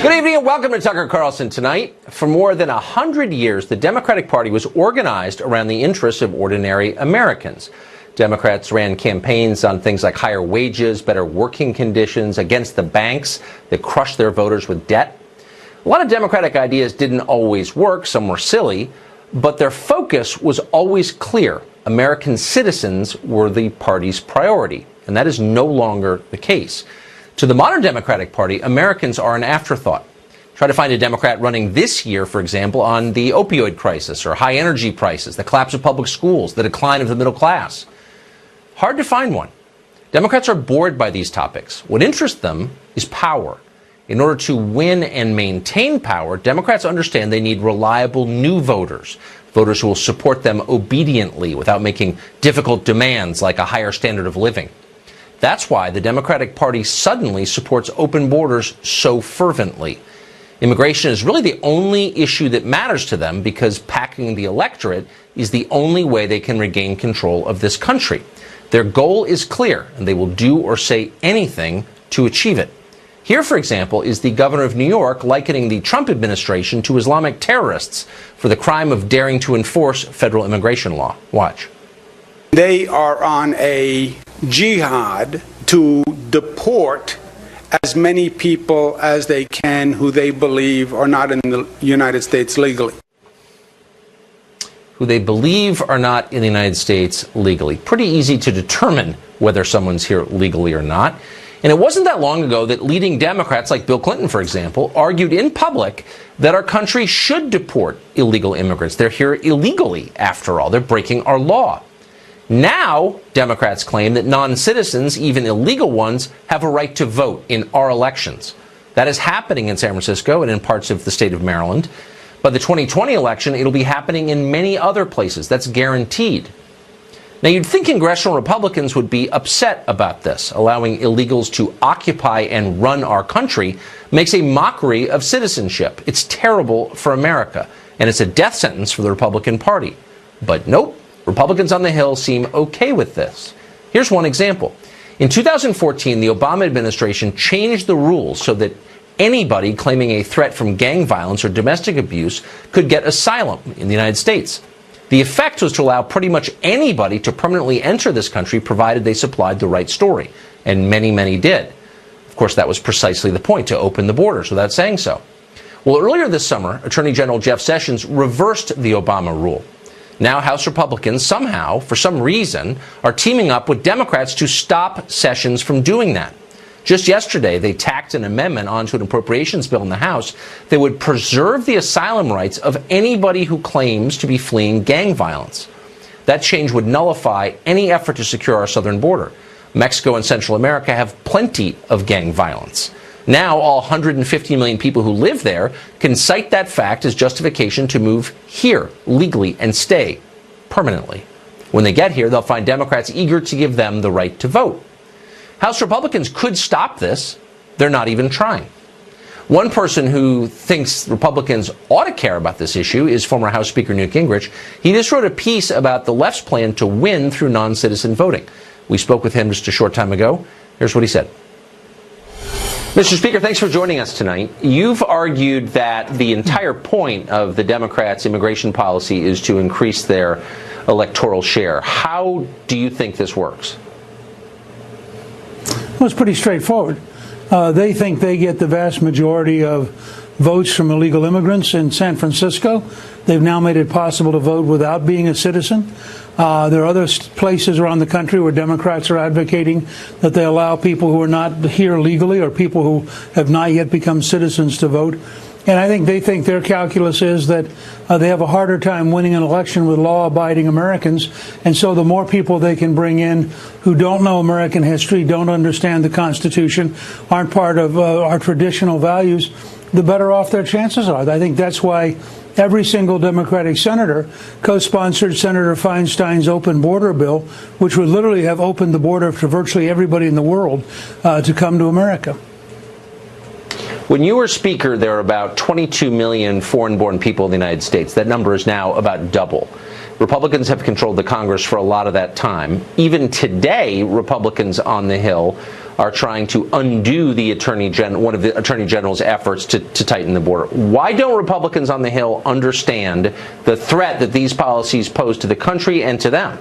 Good evening and welcome to Tucker Carlson Tonight. For more than 100 years, the Democratic Party was organized around the interests of ordinary Americans. Democrats ran campaigns on things like higher wages, better working conditions, against the banks that crushed their voters with debt. A lot of Democratic ideas didn't always work. Some were silly, but their focus was always clear. American citizens were the party's priority, and that is no longer the case. To the modern Democratic Party, Americans are an afterthought. Try to find a Democrat running this year, for example, on the opioid crisis or high energy prices, the collapse of public schools, the decline of the middle class. Hard to find one. Democrats are bored by these topics. What interests them is power. In order to win and maintain power, Democrats understand they need reliable new voters, voters who will support them obediently without making difficult demands like a higher standard of living. That's why the Democratic Party suddenly supports open borders so fervently. Immigration is really the only issue that matters to them because packing the electorate is the only way they can regain control of this country. Their goal is clear, and they will do or say anything to achieve it. Here, for example, is the governor of New York likening the Trump administration to Islamic terrorists for the crime of daring to enforce federal immigration law. Watch. They are on a jihad to deport as many people as they can who they believe are not in the United States legally. Who they believe are not in the United States legally. Pretty easy to determine whether someone's here legally or not. And it wasn't that long ago that leading Democrats like Bill Clinton, for example, argued in public that our country should deport illegal immigrants. They're here illegally, after all. They're breaking our law. Now, Democrats claim that non-citizens, even illegal ones, have a right to vote in our elections. That is happening in San Francisco and in parts of the state of Maryland. By the 2020 election, it'll be happening in many other places. That's guaranteed. Now, you'd think congressional Republicans would be upset about this. Allowing illegals to occupy and run our country makes a mockery of citizenship. It's terrible for America, and it's a death sentence for the Republican Party. But nope. Republicans on the Hill seem okay with this. Here's one example. In 2014, the Obama administration changed the rules so that anybody claiming a threat from gang violence or domestic abuse could get asylum in the United States. The effect was to allow pretty much anybody to permanently enter this country provided they supplied the right story. And many, many did. Of course, that was precisely the point, to open the borders without saying so. Well, earlier this summer, Attorney General Jeff Sessions reversed the Obama rule. Now, House Republicans somehow, for some reason, are teaming up with Democrats to stop Sessions from doing that. Just yesterday, they tacked an amendment onto an appropriations bill in the House that would preserve the asylum rights of anybody who claims to be fleeing gang violence. That change would nullify any effort to secure our southern border. Mexico and Central America have plenty of gang violence. Now, all 150 million people who live there can cite that fact as justification to move here legally and stay permanently. When they get here, they'll find Democrats eager to give them the right to vote. House Republicans could stop this. They're not even trying. One person who thinks Republicans ought to care about this issue is former House Speaker Newt Gingrich. He just wrote a piece about the left's plan to win through non-citizen voting. We spoke with him just a short time ago. Here's what he said. Mr. Speaker, thanks for joining us tonight. You've argued that the entire point of the Democrats' immigration policy is to increase their electoral share. How do you think this works? Well, it's pretty straightforward. They think they get the vast majority of votes from illegal immigrants in San Francisco. They've now made it possible to vote without being a citizen. There are other places around the country where Democrats are advocating that they allow people who are not here legally or people who have not yet become citizens to vote. And I think they think their calculus is that they have a harder time winning an election with law-abiding Americans. And so the more people they can bring in who don't know American history, don't understand the Constitution, aren't part of our traditional values, the better off their chances are. I think that's why every single Democratic senator co-sponsored Senator Feinstein's open border bill, which would literally have opened the border to virtually everybody in the world to come to America. When you were Speaker, there were about 22 million foreign-born people in the United States. That number is now about double. Republicans have controlled the Congress for a lot of that time. Even today, Republicans on the Hill are trying to undo the one of the Attorney General's efforts to tighten the border. Why don't Republicans on the Hill understand the threat that these policies pose to the country and to them?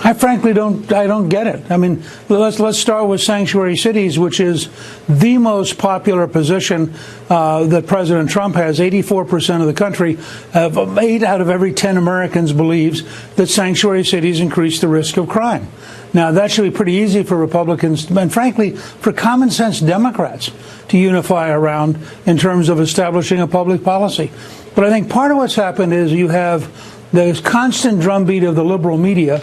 I frankly don't get it. I mean, let's start with sanctuary cities, which is the most popular position that President Trump has. 84% of the country, 8 out of every 10 Americans believes that sanctuary cities increase the risk of crime. Now, that should be pretty easy for Republicans and, frankly, for common sense Democrats to unify around in terms of establishing a public policy. But I think part of what's happened is you have the constant drumbeat of the liberal media,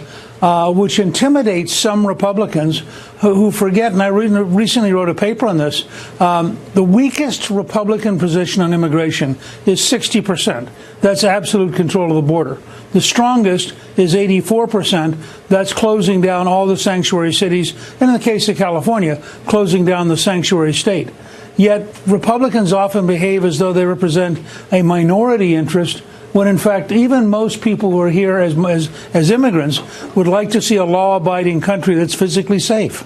which intimidates some Republicans who forget, and I recently wrote a paper on this, the weakest Republican position on immigration is 60%. That's absolute control of the border. The strongest is 84%. That's closing down all the sanctuary cities, and in the case of California, closing down the sanctuary state. Yet Republicans often behave as though they represent a minority interest, when in fact even most people who are here as immigrants would like to see a law-abiding country that's physically safe.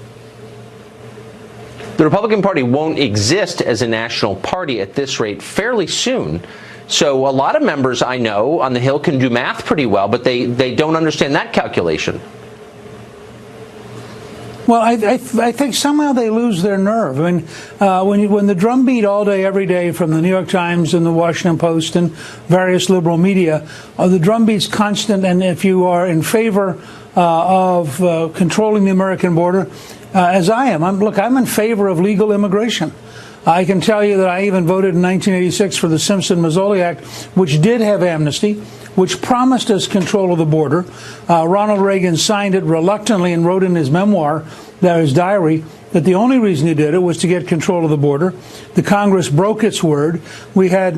The Republican Party won't exist as a national party at this rate fairly soon. So a lot of members I know on the Hill can do math pretty well, but they don't understand that calculation. Well, I think somehow they lose their nerve. I mean, when the drumbeat all day, every day from the New York Times and the Washington Post and various liberal media, the drumbeat's constant. And if you are in favor of controlling the American border, as I am, I'm in favor of legal immigration. I can tell you that I even voted in 1986 for the Simpson-Mazzoli Act, which did have amnesty, which promised us control of the border. Ronald Reagan signed it reluctantly and wrote in his memoir, his diary, that the only reason he did it was to get control of the border. The Congress broke its word. We had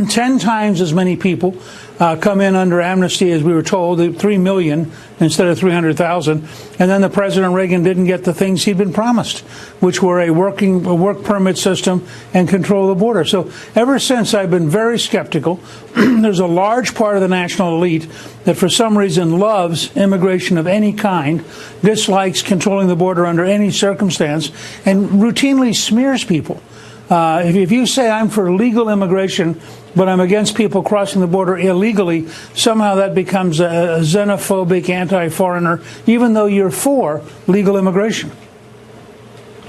10 times as many people come in under amnesty as we were told, 3 million instead of 300,000. And then the President Reagan didn't get the things he'd been promised, which were a work permit system and control of the border. So ever since, I've been very skeptical. There's a large part of the national elite that for some reason loves immigration of any kind, dislikes controlling the border under any circumstance, and routinely smears people. If you say I'm for legal immigration, but I'm against people crossing the border illegally, somehow that becomes a xenophobic anti-foreigner, even though you're for legal immigration.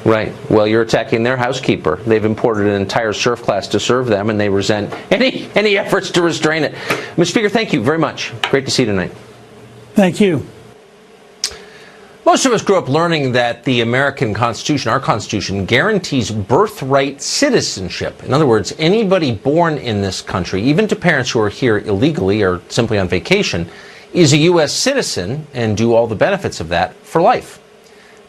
Right. Well, you're attacking their housekeeper. They've imported an entire surf class to serve them, and they resent any efforts to restrain it. Mr. Speaker, thank you very much. Great to see you tonight. Thank you. Most of us grew up learning that the American Constitution, our Constitution, guarantees birthright citizenship. In other words, anybody born in this country, even to parents who are here illegally or simply on vacation, is a U.S. citizen and due all the benefits of that for life.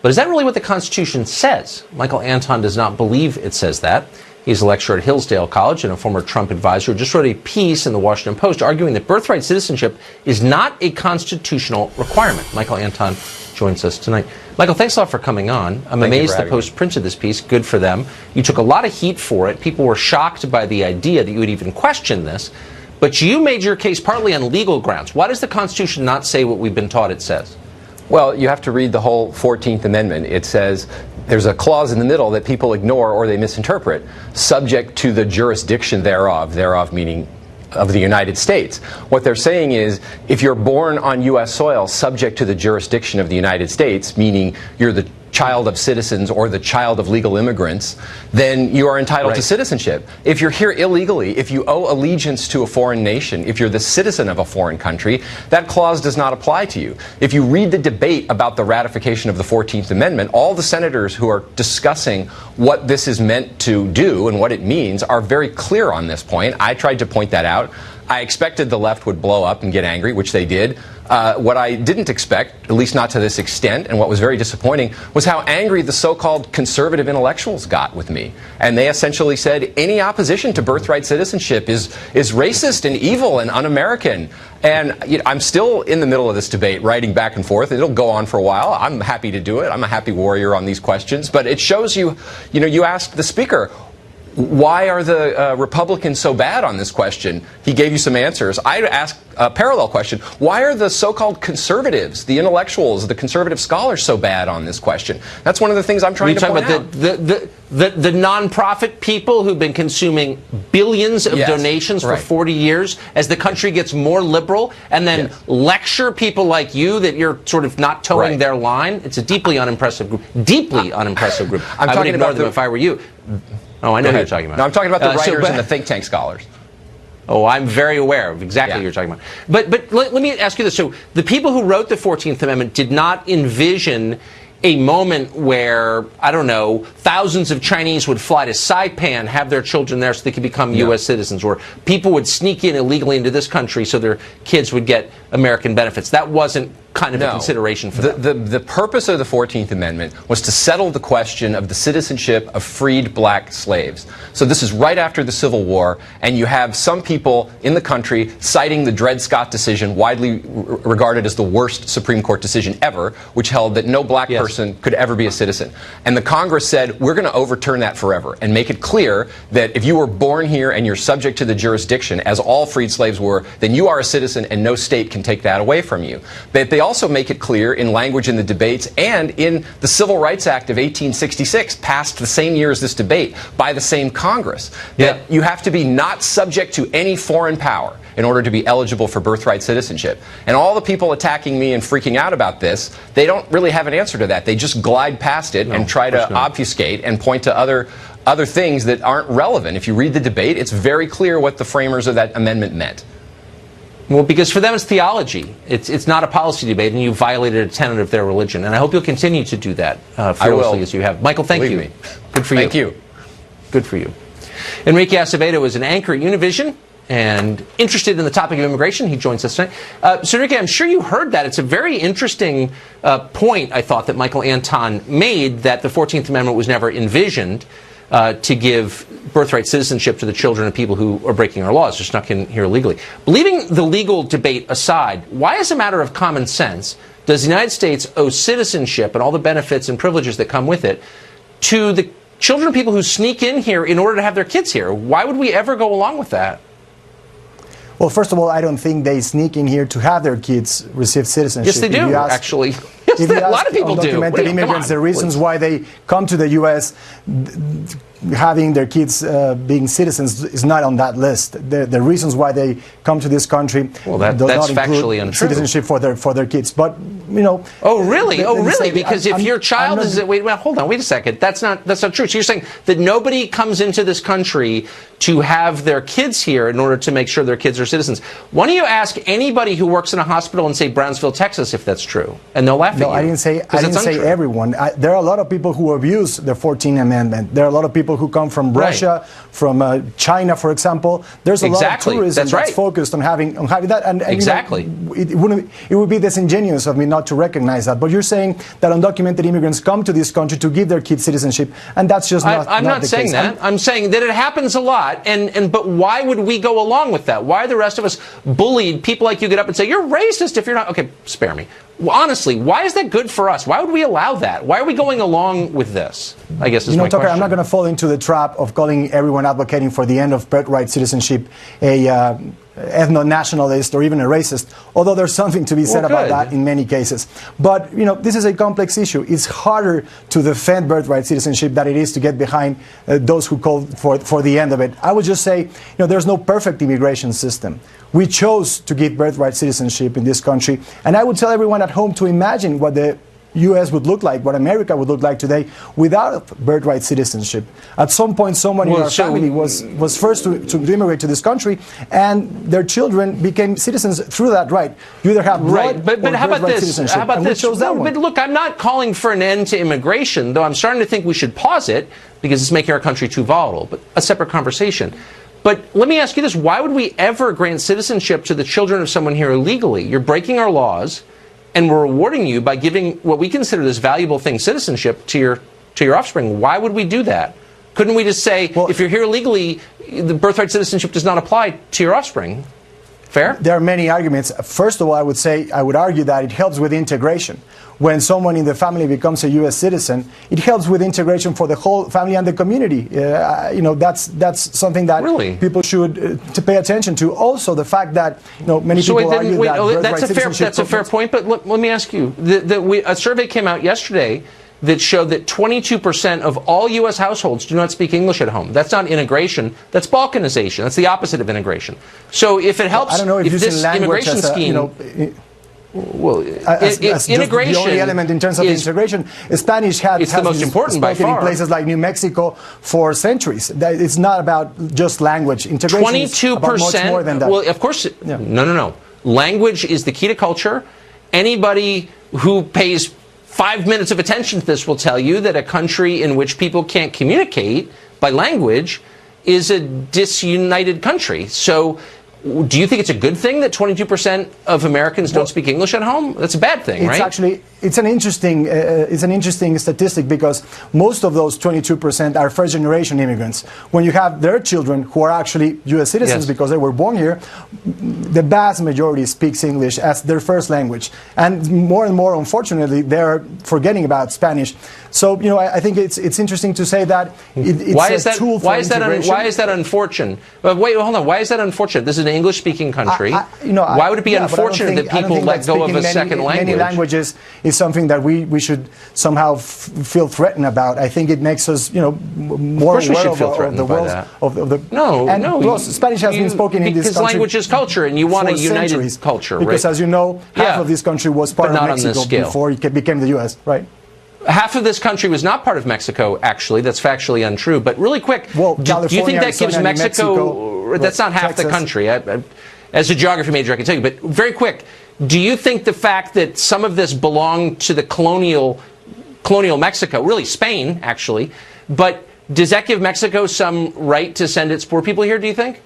But is that really what the Constitution says? Michael Anton does not believe it says that. He's a lecturer at Hillsdale College and a former Trump advisor who just wrote a piece in the Washington Post arguing that birthright citizenship is not a constitutional requirement. Michael Anton joins us tonight. Michael, thanks a lot for coming on. I'm amazed the Post printed this piece. Good for them. You took a lot of heat for it. People were shocked by the idea that you would even question this. But you made your case partly on legal grounds. Why does the Constitution not say what we've been taught it says? Well, you have to read the whole 14th Amendment. It says there's a clause in the middle that people ignore or they misinterpret, subject to the jurisdiction thereof meaning of the United States. What they're saying is if you're born on U.S. soil subject to the jurisdiction of the United States, meaning you're the child of citizens or the child of legal immigrants, then you are entitled to citizenship. If you're here illegally, if you owe allegiance to a foreign nation, if you're the citizen of a foreign country, that clause does not apply to you. If you read the debate about the ratification of the 14th Amendment, all the senators who are discussing what this is meant to do and what it means are very clear on this point. I tried to point that out. I expected the left would blow up and get angry, which they did. What I didn't expect, at least not to this extent, and what was very disappointing, was how angry the so-called conservative intellectuals got with me. And they essentially said any opposition to birthright citizenship is racist and evil and un-American. And I'm still in the middle of this debate, writing back and forth. It'll go on for a while. I'm happy to do it. I'm a happy warrior on these questions. But it shows you, you asked the speaker, Why are the Republicans so bad on this question? He gave you some answers. I'd ask a parallel question. Why are the so-called conservatives, the intellectuals, the conservative scholars so bad on this question? That's one of the things I'm trying to point out. The nonprofit people who've been consuming billions of donations for 40 years as the country gets more liberal, and then lecture people like you that you're sort of not towing their line. It's a deeply unimpressive group. Deeply unimpressive group. I would ignore them if I were you. Oh, I know who you're talking about. No, I'm talking about the writers and the think tank scholars. Oh, I'm very aware of exactly what you're talking about. But let me ask you this. So the people who wrote the 14th Amendment did not envision a moment where, I don't know, thousands of Chinese would fly to Saipan, have their children there so they could become U.S. citizens, or people would sneak in illegally into this country so their kids would get American benefits. That wasn't kind of a consideration for them. The purpose of the 14th Amendment was to settle the question of the citizenship of freed black slaves. So this is right after the Civil War, and you have some people in the country citing the Dred Scott decision, widely regarded as the worst Supreme Court decision ever, which held that no black person could ever be a citizen. And the Congress said, we're going to overturn that forever and make it clear that if you were born here and you're subject to the jurisdiction, as all freed slaves were, then you are a citizen and no state can take that away from you. But they also make it clear in language in the debates and in the Civil Rights Act of 1866, passed the same year as this debate by the same Congress, that you have to be not subject to any foreign power in order to be eligible for birthright citizenship. And all the people attacking me and freaking out about this, they don't really have an answer to that. They just glide past it and try to obfuscate and point to other things that aren't relevant. If you read the debate, it's very clear what the framers of that amendment meant. Well, because for them it's theology. It's not a policy debate, and you violated a tenet of their religion. And I hope you'll continue to do that fearlessly as you have. Michael, thank you. Me. Good for you. Thank you. Good for you. Enrique Acevedo is an anchor at Univision and interested in the topic of immigration. He joins us tonight. So, Enrique, I'm sure you heard that. It's a very interesting point, I thought, that Michael Anton made, that the 14th Amendment was never envisioned to give birthright citizenship to the children of people who are breaking our laws, just snuck in here illegally. But leaving the legal debate aside, why, as a matter of common sense, does the United States owe citizenship and all the benefits and privileges that come with it to the children of people who sneak in here in order to have their kids here? Why would we ever go along with that? Well, first of all, I don't think they sneak in here to have their kids receive citizenship. Yes, they do, actually. Yes, a lot of people do. Undocumented immigrants, the reasons why they come to the U.S., having their kids being citizens is not on that list. The reasons why they come to this country does not include citizenship for their kids. But you know. Oh really? Because if your child is hold on, wait a second. That's not true. So you're saying that nobody comes into this country to have their kids here in order to make sure their kids are citizens. Why don't you ask anybody who works in a hospital in, say, Brownsville, Texas, if that's true, and they'll laugh at you. No, I didn't say everyone. There are a lot of people who abuse the 14th Amendment. There are a lot of people who come from Russia, from China, for example. There's a lot of tourism that's focused on having that. And exactly. You know, it would be disingenuous of me not to recognize that. But you're saying that undocumented immigrants come to this country to give their kids citizenship, and that's just not the case. I'm not saying that. I'm saying that it happens a lot. But why would we go along with that? Why are the rest of us bullied? People like you get up and say, you're racist if you're not. Okay, spare me. Honestly, why is that good for us? Why would we allow that? Why are we going along with this? I guess is my question. Tucker, I'm not going to fall into the trap of calling everyone advocating for the end of birthright citizenship a ethno-nationalist or even a racist, although there's something to be said about that in many cases. But, you know, this is a complex issue. It's harder to defend birthright citizenship than it is to get behind those who call for the end of it. I would just say, you know, there's no perfect immigration system. We chose to give birthright citizenship in this country, and I would tell everyone at home to imagine what the U.S. would look like, what America would look like today without birthright citizenship. At some point, someone in our family was first to immigrate to this country, and their children became citizens through that right. You either have blood or how about birthright this? citizenship. How about this? But look, I'm not calling for an end to immigration, though I'm starting to think we should pause it because it's making our country too volatile. But a separate conversation. But let me ask you this. Why would we ever grant citizenship to the children of someone here illegally? You're breaking our laws, and we're rewarding you by giving what we consider this valuable thing, citizenship, to your offspring. Why would we do that? Couldn't we just say, if you're here illegally, the birthright citizenship does not apply to your offspring? Fair? There are many arguments. First of all, I would argue that it helps with integration. When someone in the family becomes a U.S. citizen, it helps with integration for the whole family and the community. That's something that people should to pay attention to. Also, the fact that many people argue that that's a fair point. But let me ask you: a survey came out yesterday that showed that 22% of all U.S. households do not speak English at home. That's not integration. That's balkanization. That's the opposite of integration. So if it helps, I don't know if this immigration scheme. Integration. The only element in terms of integration, Spanish has the most important by far in places like New Mexico for centuries. It's not about just language. Integration 22%, is about much more than that. Well, of course, no. Language is the key to culture. Anybody who pays 5 minutes of attention to this will tell you that a country in which people can't communicate by language is a disunited country. So do you think it's a good thing that 22% of Americans don't speak English at home? That's a bad thing, right? It's an interesting statistic because most of those 22% are first-generation immigrants. When you have their children who are actually U.S. citizens because they were born here, the vast majority speaks English as their first language, and more, unfortunately, they're forgetting about Spanish. So I think it's interesting to say that it's a tool for integration. Why is that unfortunate? Wait, hold on. Why is that unfortunate? This is an English-speaking country. Why would it be unfortunate that people let go of a second language? Many languages is something that we should somehow feel threatened about. I think it makes us, more aware of the world. Spanish has been spoken in this country. Because language is culture, and you want a united culture, right? Because, as you know, half of this country was part of Mexico before it became the U.S., right? Half of this country was not part of Mexico, actually. That's factually untrue. But really quick, do you think that gives Mexico... That's not half the country. As a geography major, I can tell you. But very quick, do you think the fact that some of this belonged to the colonial Mexico, really Spain, actually, but does that give Mexico some right to send its poor people here, do you think?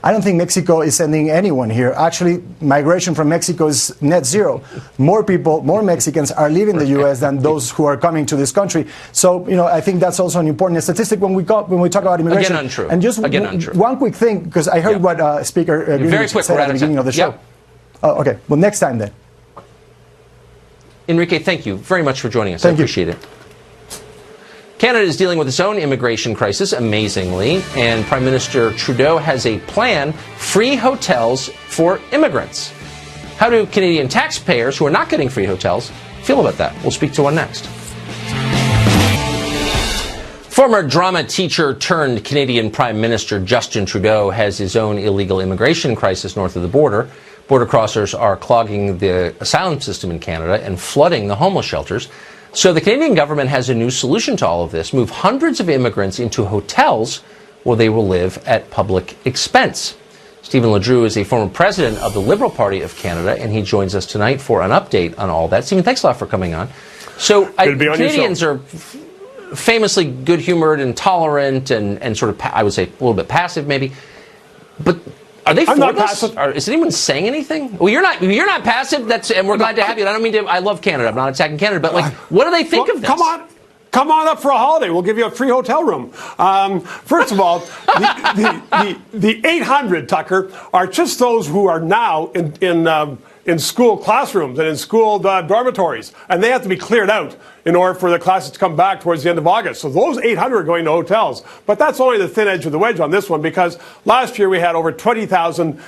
I don't think Mexico is sending anyone here. Actually, migration from Mexico is net zero. More people, more Mexicans are leaving the U.S. than those who are coming to this country. So, I think that's also an important statistic when we talk about immigration. Again, untrue. And just one quick thing, because I heard what Speaker Greenwich said at the beginning of the show. Oh, okay. Well, next time then. Enrique, thank you very much for joining us. I appreciate it. Canada is dealing with its own immigration crisis, amazingly, and Prime Minister Trudeau has a plan: free hotels for immigrants. How do Canadian taxpayers who are not getting free hotels feel about that? We'll speak to one next. Former drama teacher turned Canadian Prime Minister Justin Trudeau has his own illegal immigration crisis north of the border. Border crossers are clogging the asylum system in Canada and flooding the homeless shelters. So the Canadian government has a new solution to all of this: move hundreds of immigrants into hotels where they will live at public expense. Stephen Ledrew is a former president of the Liberal Party of Canada, and he joins us tonight for an update on all that. Stephen, thanks a lot for coming on. So Canadians are famously good-humored and tolerant and sort of, I would say, a little bit passive maybe. But are they for this? Is anyone saying anything? Well, you're not passive. And we're glad to have you. I don't mean to. I love Canada. I'm not attacking Canada, but what do they think of this? Come on up for a holiday. We'll give you a free hotel room. First of all, the 800, Tucker, are just those who are now in school classrooms and in school dormitories, and they have to be cleared out in order for the classes to come back towards the end of August. So those 800 are going to hotels. But that's only the thin edge of the wedge on this one, because last year we had over 20,000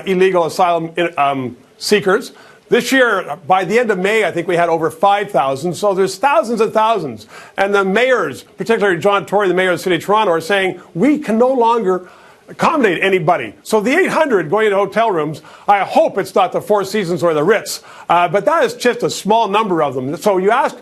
illegal asylum seekers. This year, by the end of May, I think we had over 5,000. So there's thousands and thousands. And the mayors, particularly John Tory, the mayor of the city of Toronto, are saying we can no longer accommodate anybody. So the 800 going into hotel rooms, I hope it's not the Four Seasons or the Ritz, but that is just a small number of them. So you ask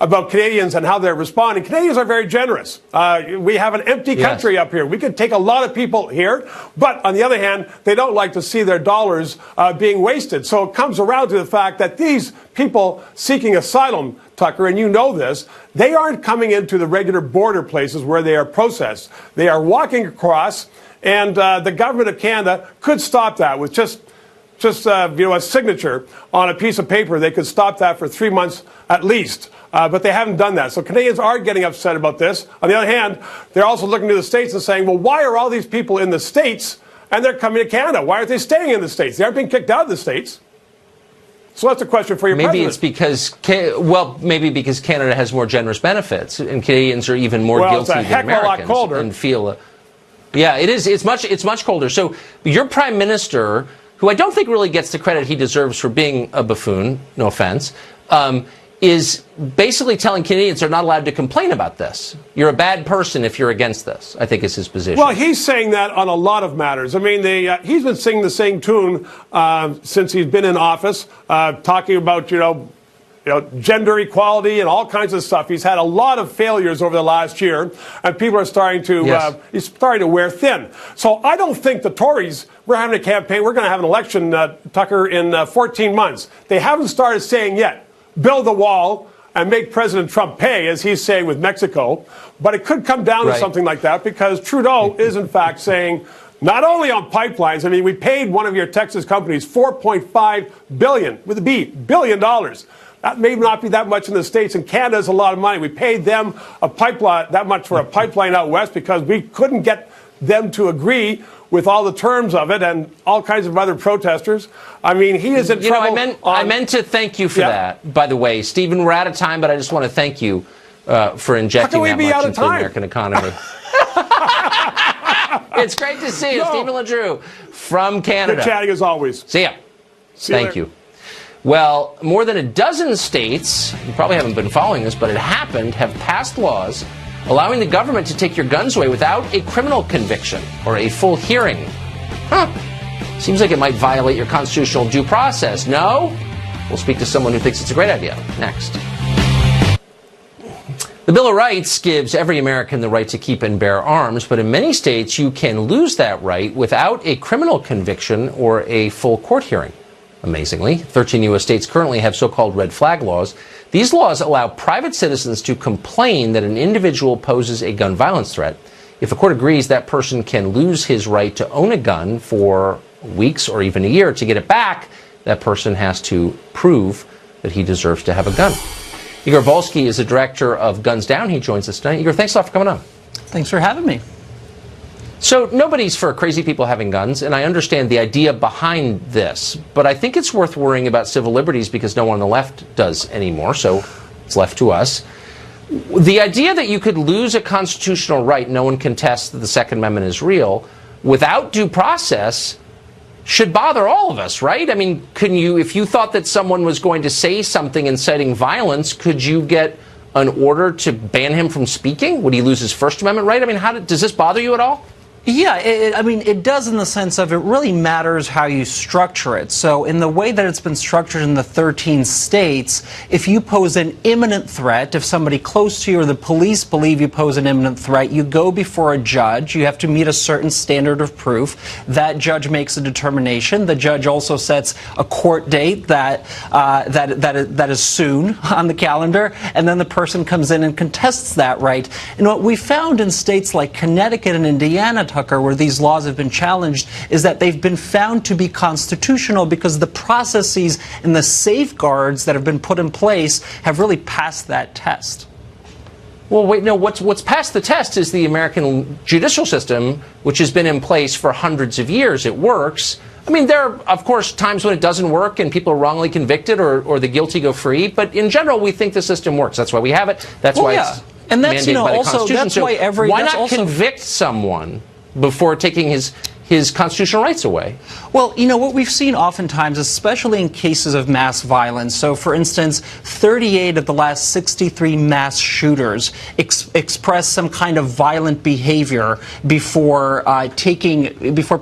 about Canadians and how they're responding. Canadians are very generous. We have an empty country up here. We could take a lot of people here, but on the other hand, they don't like to see their dollars being wasted. So it comes around to the fact that these people seeking asylum, Tucker, and you know this, they aren't coming into the regular border places where they are processed. They are walking across, and the government of Canada could stop that with just a signature on a piece of paper. They could stop that for 3 months at least. But they haven't done that. So Canadians are getting upset about this. On the other hand, they're also looking to the States and saying, well, why are all these people in the States and they're coming to Canada. Why aren't they staying in the States? They aren't being kicked out of the States. So that's a question for your maybe president. It's because, maybe because Canada has more generous benefits, and Canadians are even more guilty than Americans. Well, it's a heck of a lot colder. And feel, yeah, it is. It's much colder. So your prime minister, who I don't think really gets the credit he deserves for being a buffoon, no offense, is basically telling Canadians they're not allowed to complain about this. You're a bad person if you're against this, I think is his position. Well, he's saying that on a lot of matters. I mean, he's been singing the same tune since he's been in office, talking about, gender equality and all kinds of stuff. He's had a lot of failures over the last year, and people are starting to, he's starting to wear thin. So I don't think the Tories, we're having a campaign, we're going to have an election, Tucker, in 14 months. They haven't started saying yet, build the wall and make President Trump pay, as he's saying with Mexico. But it could come down to something like that, because Trudeau is, in fact, saying, not only on pipelines, I mean, we paid one of your Texas companies $4.5 billion, with a B, billion dollars. That may not be that much in the States, and Canada is a lot of money. We paid them a pipeline, that much for a pipeline out west, because we couldn't get them to agree with all the terms of it, and all kinds of other protesters. I mean, he is in trouble. I meant to thank you for that, by the way. Stephen, we're out of time, but I just want to thank you for injecting that much into the American economy. It's great to see you, Stephen LeDrew from Canada. Good chatting as always. See ya. Thank you. Well, more than a dozen states, you probably haven't been following this, but it happened, have passed laws allowing the government to take your guns away without a criminal conviction or a full hearing. Seems like it might violate your constitutional due process. No? We'll speak to someone who thinks it's a great idea next. The Bill of Rights gives every American the right to keep and bear arms, but in many states you can lose that right without a criminal conviction or a full court hearing. Amazingly, 13 U.S. states currently have so-called red flag laws. These laws allow private citizens to complain that an individual poses a gun violence threat. If a court agrees, that person can lose his right to own a gun for weeks or even a year. To get it back, that person has to prove that he deserves to have a gun. Igor Volsky is the director of Guns Down. He joins us tonight. Igor, thanks a lot for coming on. Thanks for having me. So nobody's for crazy people having guns, and I understand the idea behind this, but I think it's worth worrying about civil liberties because no one on the left does anymore, so it's left to us. The idea that you could lose a constitutional right, no one contests that the Second Amendment is real, without due process should bother all of us, right? I mean, if you thought that someone was going to say something inciting violence, could you get an order to ban him from speaking? Would he lose his First Amendment right? I mean, does this bother you at all? Yeah, it does in the sense of it really matters how you structure it. So in the way that it's been structured in the 13 states, if you pose an imminent threat, if somebody close to you or the police believe you pose an imminent threat, you go before a judge. You have to meet a certain standard of proof. That judge makes a determination. The judge also sets a court date that is soon on the calendar, and then the person comes in and contests that right. And what we found in states like Connecticut and Indiana, Tucker, where these laws have been challenged, is that they've been found to be constitutional because the processes and the safeguards that have been put in place have really passed that test. Well, wait, no, what's passed the test is the American judicial system, which has been in place for hundreds of years. It works. I mean, there are, of course, times when it doesn't work and people are wrongly convicted or the guilty go free, but in general, we think the system works. That's why we have it. That's why it's and that's, mandated by the also, Constitution. that's why so why not convict someone before taking his constitutional rights away? Well, what we've seen oftentimes, especially in cases of mass violence, so for instance, 38 of the last 63 mass shooters expressed some kind of violent behavior before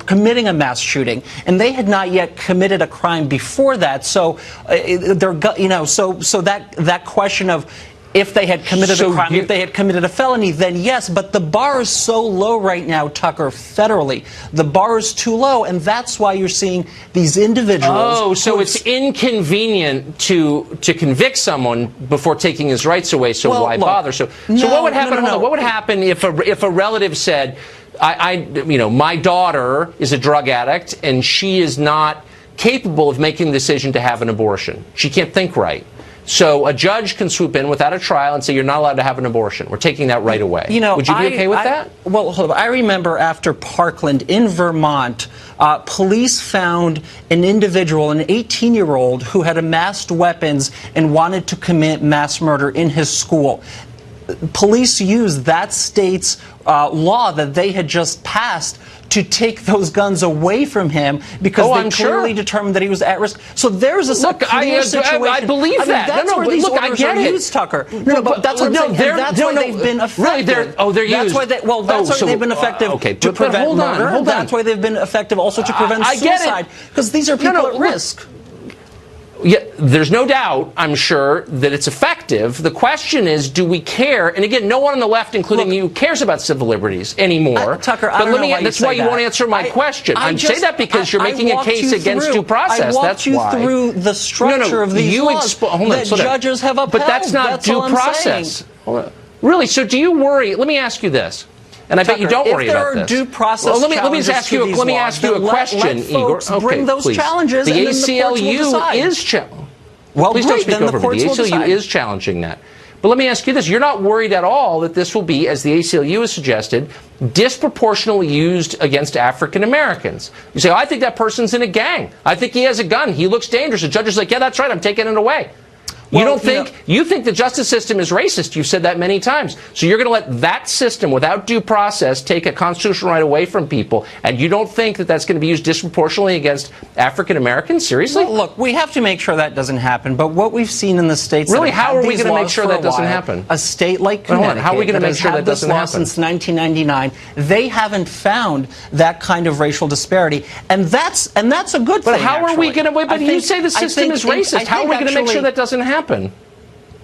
committing a mass shooting, and they had not yet committed a crime before that. So so that question of if they had committed a crime, if they had committed a felony, then yes. But the bar is so low right now, Tucker, federally. The bar is too low, and that's why you're seeing these individuals. Oh, so it's inconvenient to convict someone before taking his rights away. So why bother? So what would happen? What would happen if a relative said, my daughter is a drug addict and she is not capable of making the decision to have an abortion. She can't think right. So a judge can swoop in without a trial and say you're not allowed to have an abortion. We're taking that right away. You know, would you be okay with that? Well, hold on. I remember after Parkland in Vermont, police found an individual, an 18-year-old, who had amassed weapons and wanted to commit mass murder in his school. Police used that state's law that they had just passed to take those guns away from him because they clearly determined that he was at risk. So there's a clear situation. I believe that. That's where these orders are used, Tucker. No, but that's what I'm saying. That's why they've been effective. Really, they're used. That's why they've been effective to prevent murder. That's why they've been effective also to prevent suicide. Because these are people at risk. Yeah, there's no doubt, I'm sure, that it's effective. The question is, do we care? And again, no one on the left, including you, cares about civil liberties anymore. Tucker, I don't know why that's why you won't answer my question. I say that because you're making a case against due process. That's why. I walked you through the structure of these laws that judges have upheld. But that's not due process. Really? So do you worry? Let me ask you this. And I bet you don't worry about this. If there are due process challenges to these laws, question, Igor. Bring those challenges, the and then the courts will decide. ACLU is challenging. Well, please don't speak over me. The ACLU decide. is challenging that. But let me ask you this. You're not worried at all that this will be, as the ACLU has suggested, disproportionately used against African Americans. You say, oh, I think that person's in a gang. I think he has a gun. He looks dangerous. The judge is like, yeah, that's right. I'm taking it away. You think the justice system is racist. You've said that many times. So you're going to let that system, without due process, take a constitutional right away from people, and you don't think that that's going to be used disproportionately against African Americans? Seriously? Well, look, we have to make sure that doesn't happen. But what we've seen in the states, really, how are we going to make sure that doesn't happen? A state like Connecticut, how are we going to make sure that doesn't happen? Since 1999, they haven't found that kind of racial disparity, and that's a good thing. But how are we going to? But you say the system is racist. How are we going to make sure that doesn't happen?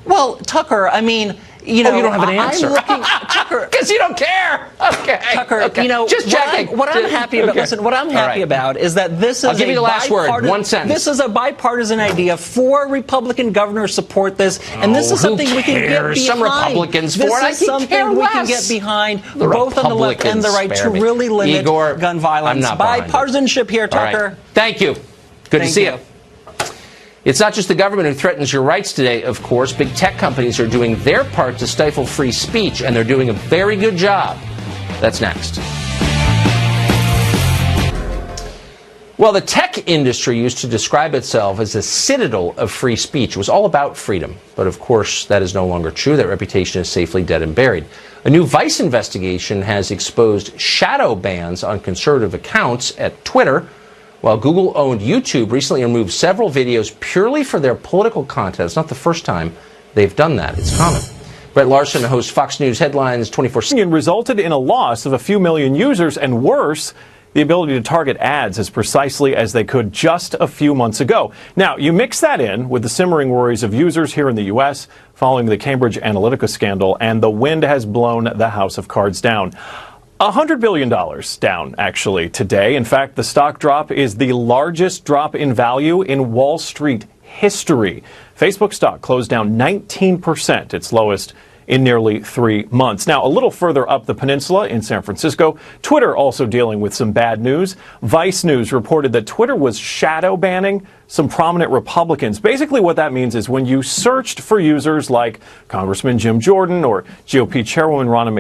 Well, Tucker, I mean, you know, you don't have an answer. Tucker, because you don't care. Okay, Tucker, okay. You know, just checking. What I'm happy about. Listen, what I'm happy about is that this is. I'll give you the last word. One sentence. This is a bipartisan idea. 4 Republican governors support this, and this is something we can get behind. Some Republicans for it. This is something we can get behind, both on the left and the right, to really limit gun violence. Bipartisanship here, Tucker. Thank you. Good to see you. It's not just the government who threatens your rights today, of course. Big tech companies are doing their part to stifle free speech, and they're doing a very good job. That's next. Well, the tech industry used to describe itself as a citadel of free speech. It was all about freedom. But of course, that is no longer true. That reputation is safely dead and buried. A new Vice investigation has exposed shadow bans on conservative accounts at Twitter, while Google-owned YouTube recently removed several videos purely for their political content. It's not the first time they've done that. It's common. Brett Larson hosts Fox News Headlines 24/7. Resulted in a loss of a few million users, and worse, the ability to target ads as precisely as they could just a few months ago. Now, you mix that in with the simmering worries of users here in the U.S. following the Cambridge Analytica scandal, and the wind has blown the house of cards down. $100 billion down, actually, today. In fact, the stock drop is the largest drop in value in Wall Street history. Facebook stock closed down 19%, its lowest in nearly 3 months. Now, a little further up the peninsula in San Francisco, Twitter also dealing with some bad news. Vice News reported that Twitter was shadow banning some prominent Republicans. Basically what that means is when you searched for users like Congressman Jim Jordan or GOP Chairwoman Ronna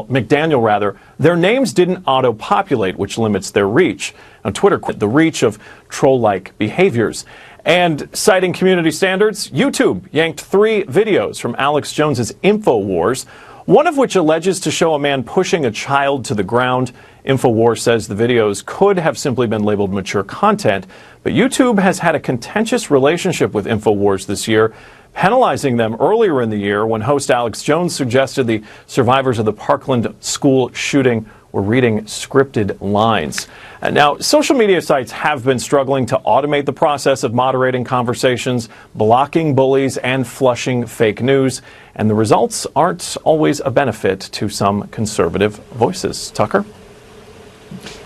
McDaniel, their names didn't auto-populate, which limits their reach. Now, Twitter quit the reach of troll-like behaviors. And citing community standards, YouTube yanked 3 videos from Alex Jones's InfoWars, one of which alleges to show a man pushing a child to the ground. InfoWars says the videos could have simply been labeled mature content, but YouTube has had a contentious relationship with InfoWars this year, penalizing them earlier in the year when host Alex Jones suggested the survivors of the Parkland school shooting were reading scripted lines. Now, social media sites have been struggling to automate the process of moderating conversations, blocking bullies, and flushing fake news. And the results aren't always a benefit to some conservative voices. Tucker?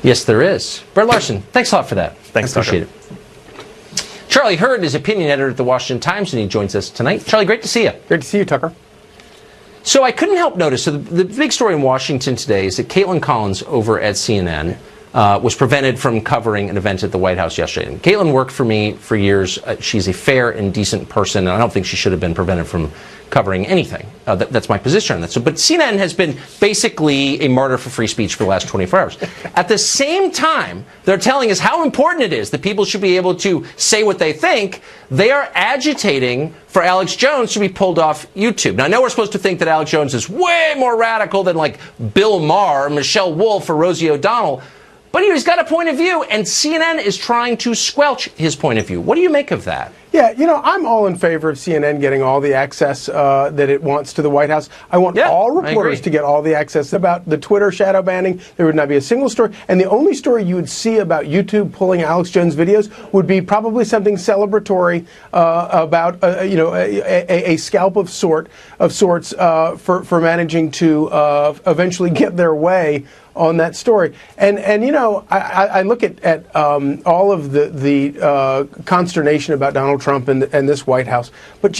Yes, there is. Brett Larson, thanks a lot for that. Thanks, Appreciate it. Charlie Hurd is opinion editor at the Washington Times, and he joins us tonight. Charlie, great to see you. Great to see you, Tucker. So I couldn't help notice, so the big story in Washington today is that Caitlin Collins over at CNN was prevented from covering an event at the White House yesterday. And Caitlin worked for me for years. She's a fair and decent person, and I don't think she should have been prevented from covering anything. That's my position on that. So, but CNN has been basically a martyr for free speech for the last 24 hours. At the same time, they're telling us how important it is that people should be able to say what they think. They are agitating for Alex Jones to be pulled off YouTube. Now, I know we're supposed to think that Alex Jones is way more radical than like Bill Maher, Michelle Wolf, or Rosie O'Donnell. But he's got a point of view, and CNN is trying to squelch his point of view. What do you make of that? Yeah, I'm all in favor of CNN getting all the access that it wants to the White House. I want all reporters to get all the access. About the Twitter shadow banning, there would not be a single story. And the only story you would see about YouTube pulling Alex Jones videos would be probably something celebratory about, a scalp of sorts for managing to eventually get their way on that story. And I look at all of the consternation about Donald Trump and this White House. But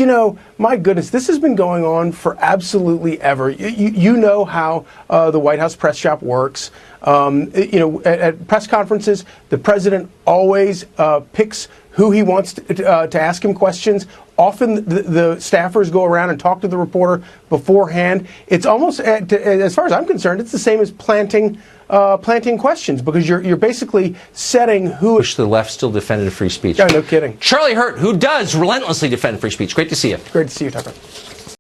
my goodness, this has been going on for absolutely ever. You know how the White House press shop works. At press conferences, the president always picks who he wants to ask him questions. Often the staffers go around and talk to the reporter beforehand. It's almost, as far as I'm concerned, it's the same as planting questions, because you're basically setting who. Wish the left still defended free speech. Yeah, no kidding. Charlie Hurt, who does relentlessly defend free speech. Great to see you. Great to see you, Tucker.